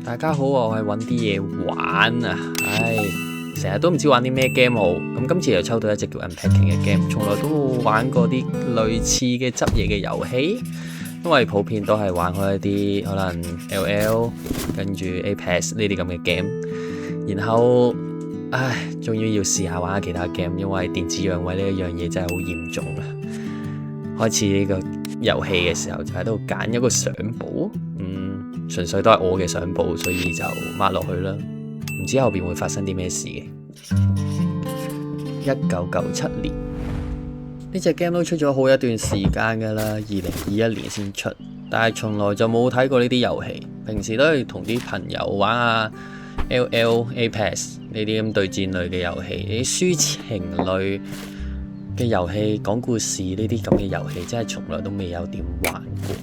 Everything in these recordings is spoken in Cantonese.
大家好，我係揾啲嘢玩啊！成日都唔知玩啲咩 game 好。咁今次又抽到一隻叫 Unpacking 嘅 game，從來都冇玩過啲類似嘅執嘢嘅遊戲，因為普遍都係玩開一啲可能 LL 跟住 Apex 呢啲咁嘅 game，然後終於要試下玩下其他 game，因為電子陽痿呢一樣嘢真係好嚴重啊！開始呢個遊戲嘅時候就喺度揀一個相簿，純粹都係我嘅相簿，所以就抹落去啦。唔知後邊會發生啲咩事嘅。1997年呢隻 game 都出咗好一段時間噶啦，2021年先出，但係從來就冇睇過呢啲遊戲。平時都係同啲朋友玩下 LL、Apex 呢啲咁對戰類嘅遊戲，呢啲抒情類嘅遊戲講故事呢啲咁嘅遊戲，真係從來都未有點玩過。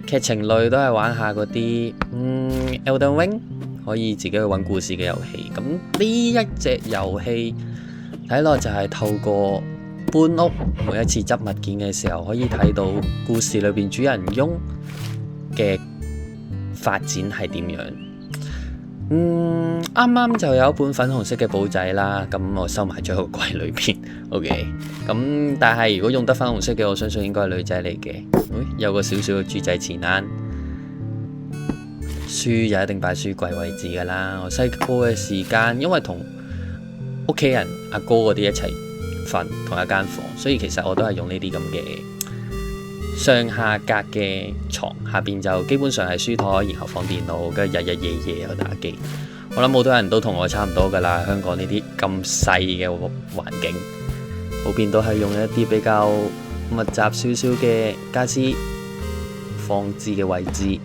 劇情類都係玩下嗰啲Elden Ring 可以自己去揾故事嘅遊戲。咁呢一隻遊戲睇落就係透過搬屋，每一次執物件嘅時候可以睇到故事裏邊主人翁嘅發展係點樣。啱啱就有一本粉紅色嘅簿仔啦，咁我收埋咗喺個櫃裏邊。OK， 咁但係如果用得粉紅色嘅，我相信應該係女仔嚟嘅。有個小小嘅豬仔錢罌，書就一定擺書櫃位置噶啦。我細個嘅時間，因為同屋企人阿哥嗰啲一齊瞓同一間房，所以其實我都係用呢啲咁嘅上下格嘅床，下邊就基本上係書台，然後放電腦，跟住日日夜夜去打機。我諗好多人都同我差唔多噶啦，香港呢啲咁細嘅環境，普遍都係用一啲比較密集少少嘅家私放置嘅位置，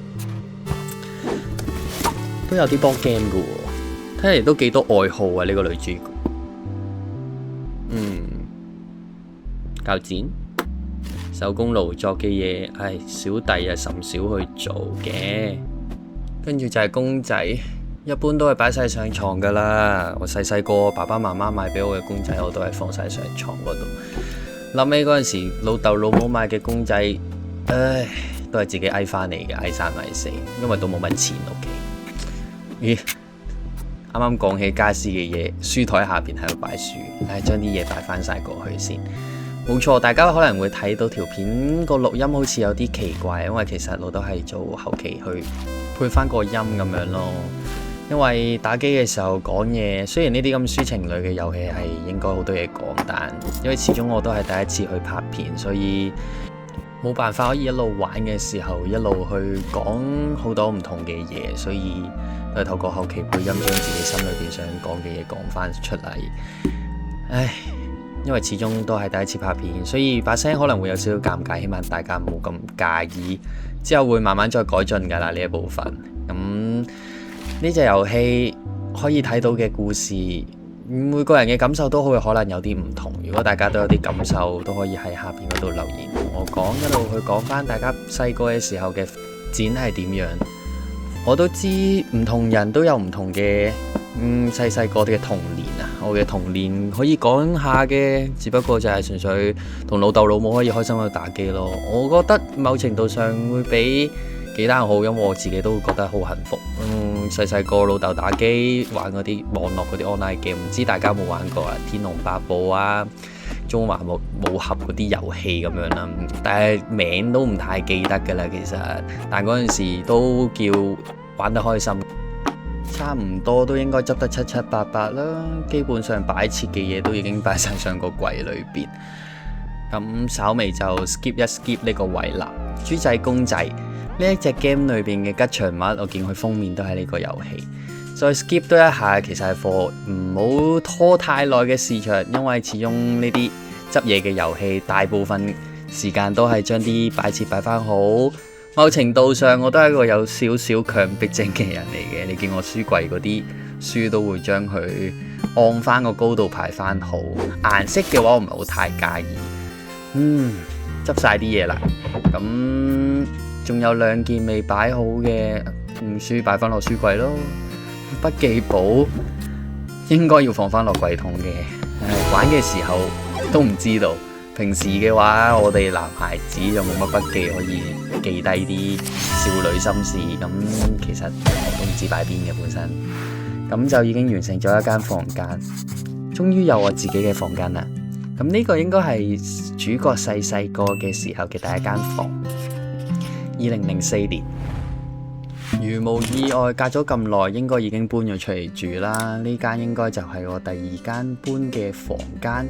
都有啲 board game 噶喎，睇嚟都幾多愛好啊！呢個女主角，鉸剪、手工勞作嘅嘢，小弟甚少去做嘅。跟住就係公仔，一般都係擺晒上床噶啦。我細細個爸爸媽媽買俾我嘅公仔，我都係放晒上床嗰度。諗起嗰陣時老豆老母買嘅公仔，都係自己嗌翻嚟嘅，嗌生嗌死，因為都冇乜錢屋企。咦，啱啱講起家私嘅嘢，書台下邊喺度擺書，將啲嘢擺翻晒過去先。冇錯，大家可能會睇到條片個錄音好似有啲奇怪，因為其實我都係做後期去配翻個音咁樣咯。因為打機嘅時候講嘢，雖然呢啲咁抒情類嘅遊戲係應該好多嘢講，但因為始終我都係第一次去拍片，所以冇辦法可以一路玩嘅時候一路去講好多唔同嘅嘢，所以都係透過後期配音將自己心裏邊想講嘅嘢講翻出嚟。因為始終都係第一次拍片，所以把聲可能會有少少尷尬，希望大家冇咁介意。之後會慢慢再改進㗎啦呢一部分。咁呢隻遊戲可以睇到嘅故事，每個人嘅感受都會可能有啲唔同。如果大家都有啲感受，都可以喺下邊嗰度留言同我講，一路去講翻大家細個嘅時候嘅展係點樣。我都知唔同人都有唔同嘅細個嘅童年啊。我嘅童年可以講下嘅，只不過就係純粹同老豆老母可以開心去打機咯。我覺得某程度上會比其他人好，因為我自己都覺得好幸福。細個老豆打機玩嗰啲網絡嗰啲 online game，唔知大家有冇玩過啊？天龍八部啊，中華武俠嗰啲遊戲咁樣啦，但係名都唔太記得噶啦，其實。但嗰陣時都叫玩得開心。差唔多都應該執得七七八八啦，基本上擺設嘅嘢都已經擺晒上個櫃裏邊。咁稍微就 skip 一 skip 呢個位啦。豬仔公仔呢一隻 game 裏邊嘅吉祥物，我見佢封面都係呢個遊戲。再 skip 多一下，其實係貨唔好拖太耐嘅市場，因為始終呢啲執嘢嘅遊戲大部分時間都係將啲擺設擺翻好。某程度上我都係一個有少少強迫症嘅人嚟嘅，你見我書櫃嗰啲書都會將佢按翻個高度排翻好。顏色嘅話我唔係好太介意。執晒啲嘢啦，咁仲有2件未擺好嘅書擺翻落書櫃咯。筆記簿應該要放翻落櫃桶嘅，玩嘅時候都唔知道。平時嘅話，我哋男孩子就冇乜筆記可以記低啲少女心事，咁其實我都唔知擺邊嘅本身。咁就已經完成咗一間房間，終於有我自己嘅房間啦。咁呢個應該係主角細細個嘅時候嘅第一間房。2004年，如無意外，隔咗咁耐，應該已經搬咗出嚟住啦。呢間應該就係我第二間搬嘅房間。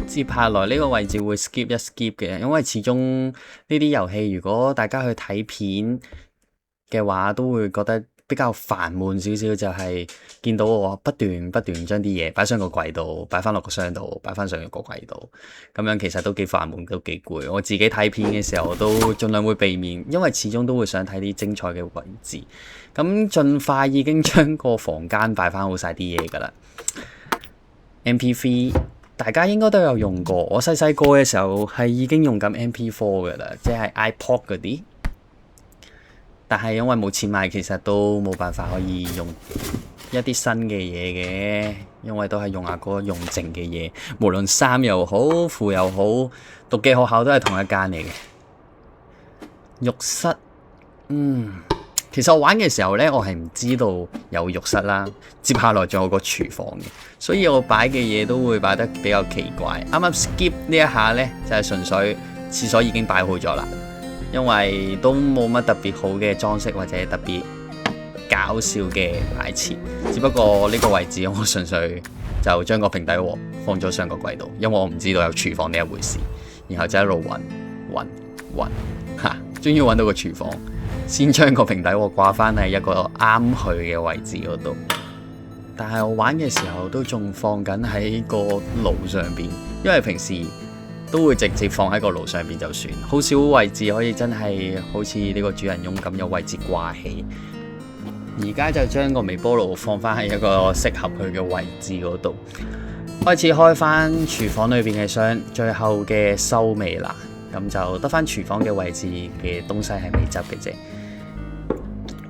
接下來呢個位置會 skip 一 skip 嘅，因為始終呢啲遊戲，如果大家去睇片嘅話，都會覺得比較煩悶少少，就係見到我不斷將啲嘢擺上個櫃度，擺翻落個箱度，擺翻上個櫃度，咁樣其實都幾煩悶，都幾攰。我自己睇片嘅時候，我都盡量會避免，因為始終都會想睇啲精彩嘅位置。咁盡快已經將個房間擺翻好晒啲嘢噶啦。MP3 大家應該都有用過，我細細個嘅時候係已經用緊 MP4 噶啦，即係 iPod 嗰啲。但係因為冇錢買，其實都冇辦法可以用一啲新嘅嘢嘅，因為都係用下嗰個用剩嘅嘢，無論衫又好，褲又好，讀嘅學校都係同一間嚟嘅。浴室，其實我玩嘅時候呢，我係唔知道有浴室啦。接下來仲有個廚房嘅，所以我擺嘅嘢都會擺得比較奇怪。啱啱 skip 呢一下呢，就係純粹廁所已經擺好咗啦，因為都冇乜特別好嘅裝飾或者特別搞笑嘅擺設。只不過呢個位置我純粹就將個平底鍋放咗上個櫃度，因為我唔知道有廚房呢一回事，然後就一路揾嚇，終於揾到個廚房。先將個平底鍋掛翻喺一個啱佢嘅位置嗰度，但係我玩嘅時候都仲放緊喺個爐上邊，因為平時都會直接放喺個爐上邊就算，好少位置可以真係好似呢個主人翁咁有位置掛起。而家就將個微波爐放翻喺一個適合佢嘅位置嗰度，開始開翻廚房裏邊嘅箱，最後嘅收尾啦。咁就得翻廚房嘅位置嘅東西係未執嘅啫。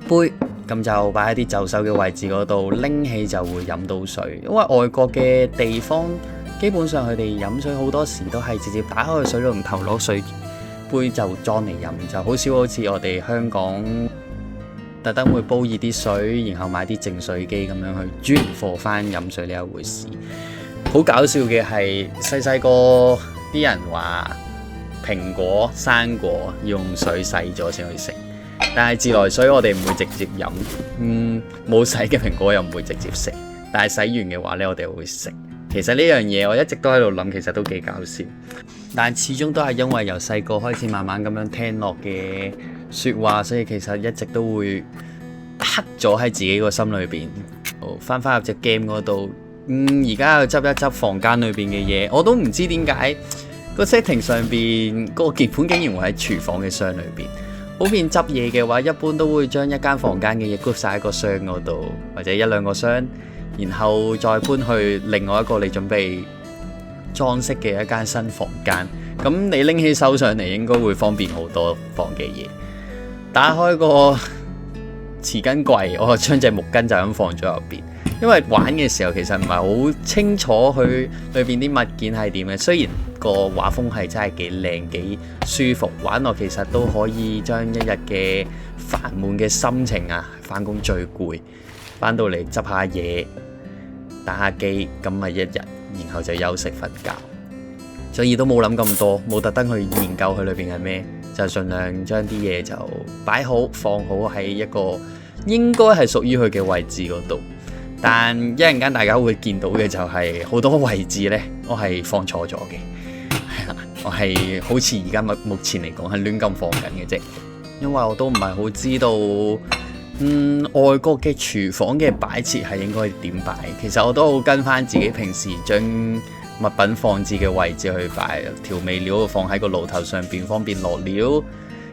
杯咁就擺喺啲就手嘅位置嗰度，拎起就會飲到水。因為外國嘅地方基本上佢哋飲水好多時都係直接打開個水龍頭攞水杯就裝嚟飲，就好少好似我哋香港特登會煲熱啲水，然後買啲淨水機咁樣去專貨翻飲水呢一回事。好搞笑嘅係細細個啲人話蘋果生果要用水洗咗先去食，但係自來水我哋唔會直接飲，冇洗嘅蘋果又唔會直接食，但係洗完嘅話呢，我哋會食。其實呢樣嘢我一直都喺度諗，其實都幾搞笑，但係始終都係因為由細個開始慢慢咁樣聽落嘅說話，所以其實一直都會刻咗喺自己個心裏邊。翻入隻 game 嗰度，而家又執一執房間裏邊嘅嘢，我都唔知點解個 setting 上邊個鍵盤竟然會喺廚房嘅箱裏邊。普遍執嘢嘅話，一般都會將一間房間嘅嘢 group 晒喺個箱嗰度，或者一兩個箱，然後再搬去另外一個你準備裝飾嘅一間新房間。咁你拎起手上嚟應該會方便好多放嘅嘢。打開個匙羹櫃，我將隻木羹就咁放咗入邊。因為玩嘅時候其實唔係好清楚佢裏邊啲物件係點嘅，雖然個畫風係真係幾靚幾舒服，玩落其實都可以將一日嘅煩悶嘅心情啊，返工最攰，返到嚟執下嘢，打下機，咁咪一日，然後就休息瞓覺，所以都冇諗咁多，冇特登去研究佢裏邊係咩，就盡量將啲嘢就擺好放好喺一個應該係屬於佢嘅位置嗰度。但一陣間大家會見到嘅就係好多位置呢，我係放錯咗嘅，我係好似而家目前嚟講係亂咁放緊嘅啫，因為我都唔係好知道，外國嘅廚房嘅擺設係應該點擺。其實我都好跟翻自己平時將物品放置嘅位置去擺，調味料放喺個爐頭上邊方便落料，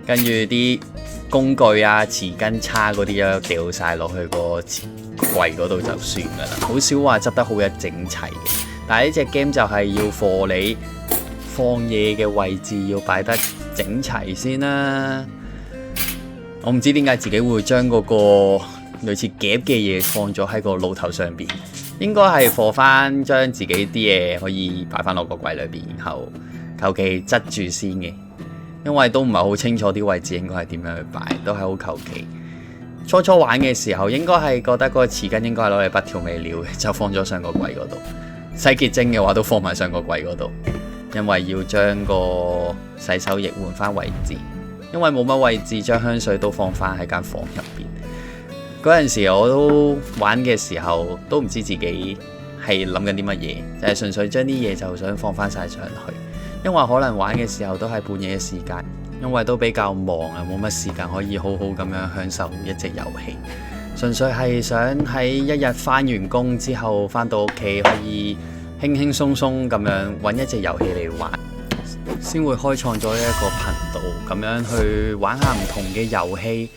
跟住啲工具啊、匙羹叉嗰啲啊掉晒落去個櫃嗰度就算噶啦，好少話執得好一整齊嘅。但係呢隻 game 就係要貨你放嘢嘅位置要擺得整齊先啦。我唔知點解自己會將嗰個類似夾嘅嘢放咗喺個爐頭上邊，應該係貨翻將自己啲嘢可以擺翻落個櫃裏邊，然後求其執住先嘅，因為都唔係好清楚啲位置應該係點樣去擺，都係好求其。初初玩嘅時候應該係覺得嗰個匙羹應該係攞嚟筆調味料嘅，就放咗上個櫃嗰度。洗潔精嘅話都放埋上個櫃嗰度，因為要將個洗手液換翻位置，因為冇乜位置，將香水都放翻喺間房入邊。嗰陣時我都玩嘅時候都唔知自己係諗緊啲乜嘢，就係純粹將啲嘢就想放翻晒上去，因為可能玩嘅時候都係半夜嘅時間，因為都比較忙啊，冇乜時間可以好好咁樣享受一隻遊戲，純粹係想喺一日返完工之後返到屋企可以輕輕鬆鬆咁樣揾一隻遊戲嚟玩，先會開創咗一個頻道咁樣去玩下唔同嘅遊戲。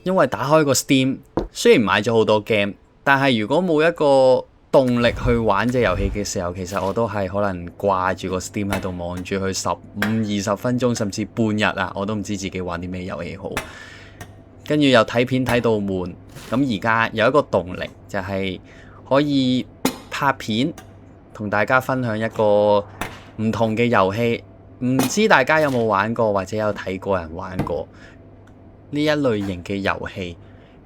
因為打開個 Steam， 雖然買咗好多 game， 但係如果冇一個動力去玩隻遊戲嘅時候，其實我都係可能掛住個 Steam 喺度望住佢15-20分鐘，甚至半日啊，我都唔知自己玩啲咩遊戲好。跟住又睇片睇到悶，咁而家有一個動力就係可以拍片同大家分享一個唔同嘅遊戲。唔知大家有冇玩過或者有睇過人玩過呢一類型嘅遊戲？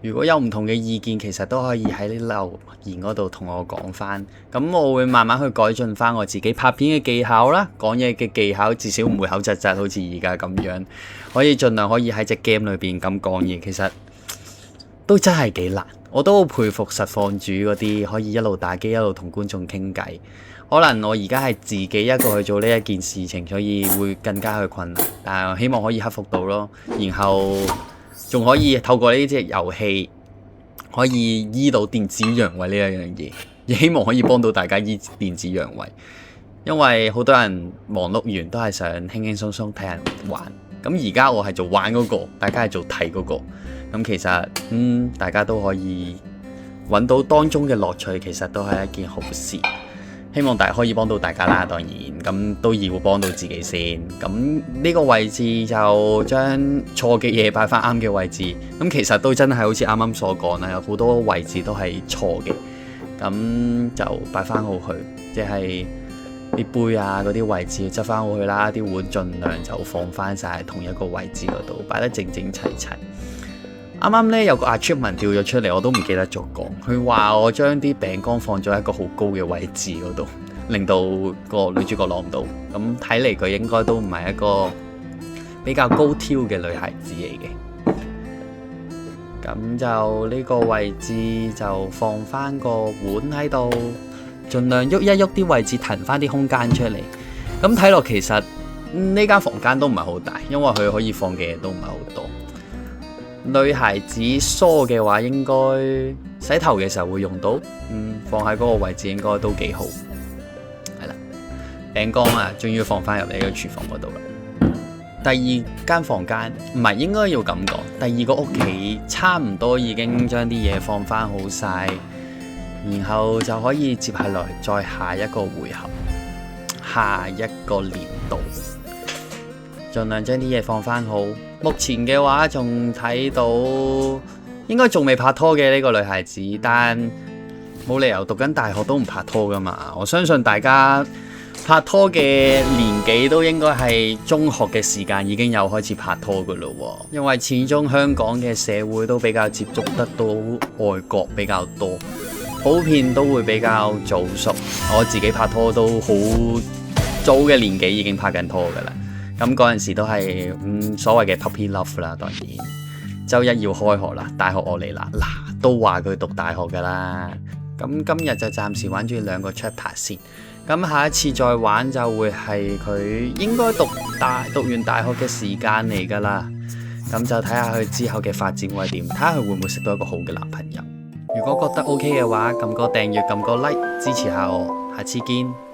如果有唔同嘅意見，其實都可以喺啲留言嗰度同我講翻。咁我會慢慢去改進翻我自己拍片嘅技巧啦，講嘢嘅技巧，至少唔會口窒窒，好似而家咁樣。可以盡量可以喺隻 game 裏邊咁講嘢，其實都真係幾難。我都好佩服實況主嗰啲可以一路打機一路同觀眾傾偈。可能我而家係自己一個去做呢一件事情，所以會更加去困難。但係希望可以克服到咯，然後仲可以透過呢隻遊戲可以醫到電子陽痿呢一樣嘢，亦希望可以幫到大家醫電子陽痿。因為好多人忙碌完都係想輕輕鬆鬆睇人玩，咁而家我係做玩嗰個，大家係做睇嗰個，咁其實大家都可以揾到當中嘅樂趣，其實都係一件好事。希望大家可以幫到大家啦，當然咁都要幫到自己先。咁呢個位置就將錯嘅嘢擺翻啱嘅位置。咁其實都真係好似啱啱所講啦，有好多位置都係錯嘅。咁就擺翻好佢，即係啲杯啊嗰啲位置執翻好佢啦。啲碗盡量就放翻晒喺同一個位置嗰度，擺得整整齊齊。啱啱咧有個 achievement 掉咗出嚟，我都唔記得咗講。佢話我將啲餅乾放咗喺一個好高嘅位置嗰度，令到個女主角攞唔到。咁睇嚟佢應該都唔係一個比較高挑嘅女孩子嚟嘅。咁就呢個位置就放翻個碗喺度，盡量喐一喐啲位置，騰翻啲空間出嚟。咁睇落其實呢間房間都唔係好大，因為佢可以放嘅嘢都唔係好多。女孩子梳嘅話，應該洗頭嘅時候會用到，放喺嗰個位置應該都幾好。係啦，餅乾啊，終於放翻入嚟個廚房嗰度啦。第二間房間唔係應該要咁講，第二個屋企差唔多已經將啲嘢放翻好晒，然後就可以接下來再下一個回合，下一個年度，盡量將啲嘢放翻好。目前嘅話仲睇到應該仲未拍拖嘅呢個女孩子，但冇理由讀緊大學都唔拍拖噶嘛。我相信大家拍拖嘅年紀都應該係中學嘅時間已經有開始拍拖噶咯喎，因為始終香港嘅社會都比較接觸得到外國比較多，普遍都會比較早熟。我自己拍拖都好早嘅年紀已經拍緊拖噶啦。咁嗰陣時都係所謂嘅 puppy love 啦，當然周一要開學啦，大學我嚟啦，嗱都話佢讀大學噶啦。咁今日就暫時玩住2個 chapter 先，咁下一次再玩就會係佢應該讀完大學嘅時間嚟噶啦。咁就睇下佢之後嘅發展會係點，睇下佢會唔會識到一個好嘅男朋友。如果覺得 OK 嘅話，撳個訂閱，撳個 like 支持下我，下次見。